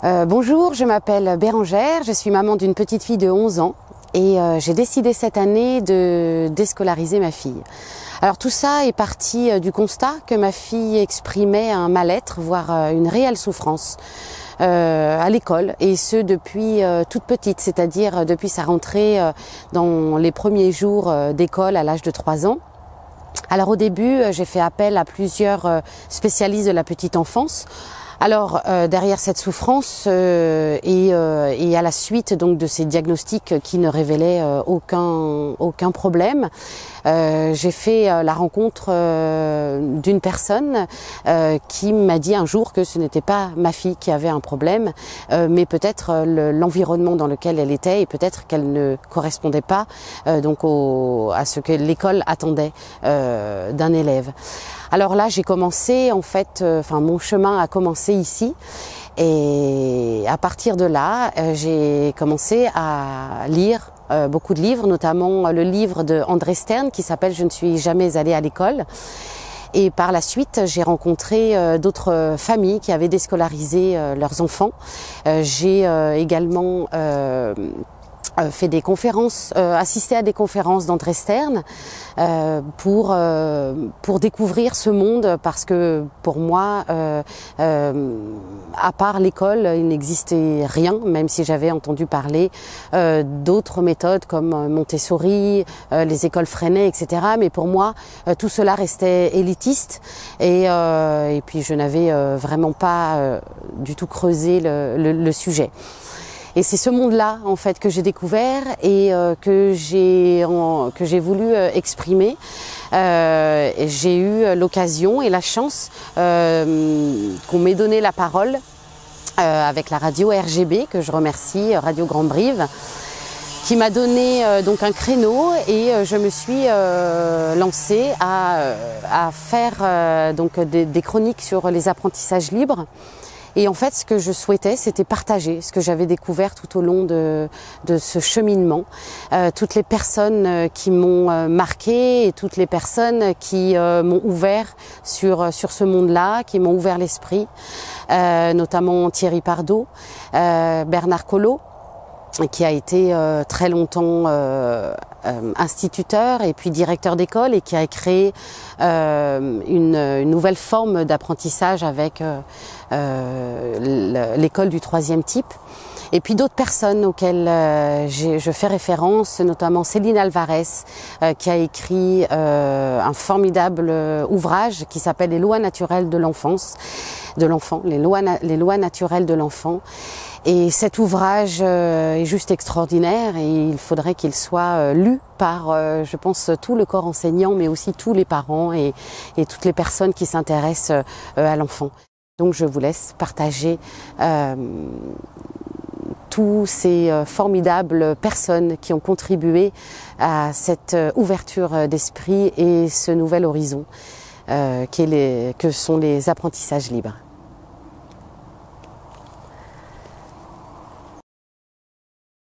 Bonjour, je m'appelle Bérangère, je suis maman d'une petite fille de 11 ans et j'ai décidé cette année de déscolariser ma fille. Alors tout ça est parti du constat que ma fille exprimait un mal-être, voire une réelle souffrance à l'école, et ce depuis toute petite, c'est-à-dire depuis sa rentrée dans les premiers jours d'école à l'âge de 3 ans. Alors au début, j'ai fait appel à plusieurs spécialistes de la petite enfance. Alors derrière cette souffrance et à la suite donc de ces diagnostics qui ne révélaient aucun problème, j'ai fait la rencontre d'une personne qui m'a dit un jour que ce n'était pas ma fille qui avait un problème, mais peut-être l'environnement dans lequel elle était, et peut-être qu'elle ne correspondait pas donc à ce que l'école attendait d'un élève. Alors là, j'ai commencé en fait, mon chemin a commencé ici, et à partir de là, j'ai commencé à lire beaucoup de livres, notamment le livre de André Stern qui s'appelle « Je ne suis jamais allée à l'école ». Et par la suite, j'ai rencontré d'autres familles qui avaient déscolarisé leurs enfants. J'ai également fait des conférences, assisté à des conférences d'André Stern pour découvrir ce monde, parce que pour moi, à part l'école, il n'existait rien, même si j'avais entendu parler d'autres méthodes comme Montessori, les écoles Freinet, etc. Mais pour moi, tout cela restait élitiste, et puis je n'avais vraiment pas du tout creusé le sujet. Et c'est ce monde-là en fait que j'ai découvert et que j'ai voulu exprimer. J'ai eu l'occasion et la chance qu'on m'ait donné la parole avec la radio RGB, que je remercie, Radio Grand Brive, qui m'a donné donc un créneau, et je me suis lancée à faire donc des chroniques sur les apprentissages libres. Et en fait, ce que je souhaitais, c'était partager ce que j'avais découvert tout au long de ce cheminement. Toutes les personnes qui m'ont marquée, et toutes les personnes qui m'ont ouvert sur ce monde-là, qui m'ont ouvert l'esprit, notamment Thierry Pardo, Bernard Collot, qui a été très longtemps instituteur et puis directeur d'école, et qui a créé une nouvelle forme d'apprentissage avec l'école du 3e type. Et puis d'autres personnes auxquelles je fais référence, notamment Céline Alvarez, qui a écrit un formidable ouvrage qui s'appelle « Les lois naturelles de l'enfance », les lois naturelles de l'enfant. Et cet ouvrage est juste extraordinaire, et il faudrait qu'il soit lu par, je pense, tout le corps enseignant, mais aussi tous les parents et toutes les personnes qui s'intéressent à l'enfant. Donc je vous laisse partager tous ces formidables personnes qui ont contribué à cette ouverture d'esprit et ce nouvel horizon que sont les apprentissages libres.